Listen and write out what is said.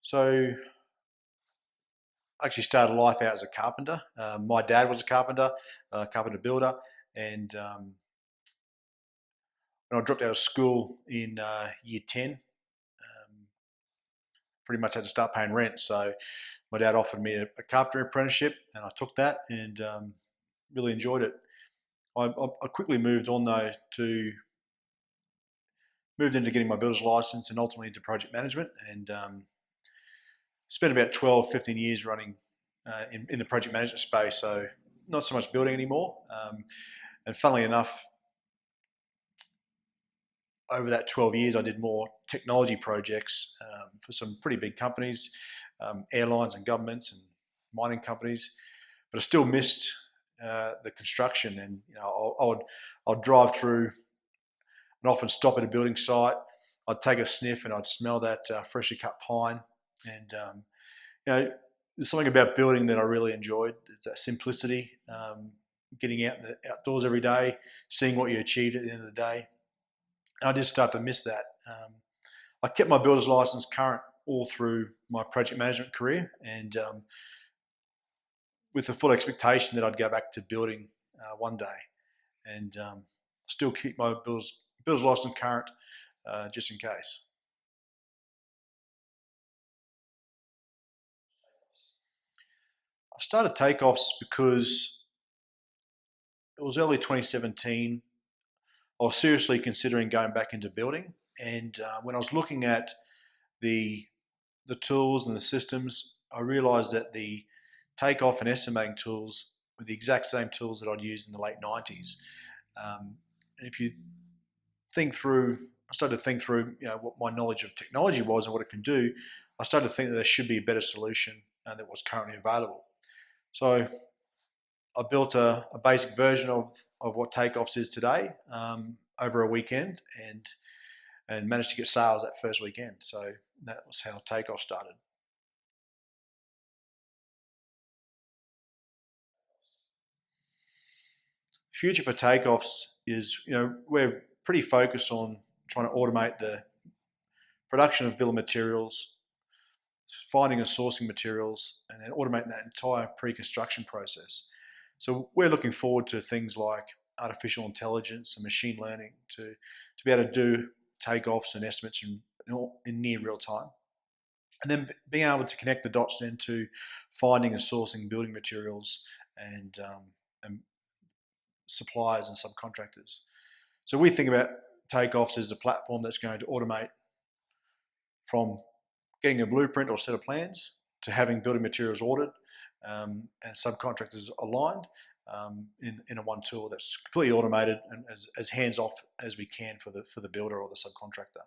So I actually started life out as a carpenter. My dad was a carpenter builder, and when I dropped out of school in year 10, pretty much had to start paying rent. So my dad offered me a carpenter apprenticeship, and I took that and really enjoyed it. I quickly moved on though to moved into getting my builder's license and ultimately into project management, and spent about 12, 15 years running in the project management space. So not so much building anymore. And funnily enough, over that 12 years, I did more technology projects for some pretty big companies, airlines and governments and mining companies. But I still missed the construction, and I'd drive through and often stop at a building site. I'd take a sniff and I'd smell that freshly cut pine, and there's something about building that I really enjoyed. It's that simplicity, getting out in the outdoors every day, seeing what you achieved at the end of the day. And I just start to miss that. I kept my builder's license current all through my project management career, and with the full expectation that I'd go back to building one day, and still keep my builder's license current just in case. I started Takeoffs because it was early 2017. I was seriously considering going back into building, and when I was looking at the tools and the systems, I realised that the takeoff and estimating tools were the exact same tools that I'd used in the late 90s. And if you think through, I started to think through, what my knowledge of technology was and what it can do. I started to think that there should be a better solution that was currently available. So I built a basic version of what Takeoffs is today over a weekend, and managed to get sales that first weekend. So that was how Takeoff started. The future for Takeoffs is, we're pretty focused on trying to automate the production of bill of materials, finding and sourcing materials, and then automating that entire pre-construction process. So we're looking forward to things like artificial intelligence and machine learning to be able to do takeoffs and estimates in near real time. And then being able to connect the dots then to finding and sourcing building materials and suppliers and subcontractors. So we think about Takeoffs as a platform that's going to automate from getting a blueprint or set of plans to having building materials ordered and subcontractors aligned in a one tool that's completely automated and as hands off as we can for the builder or the subcontractor.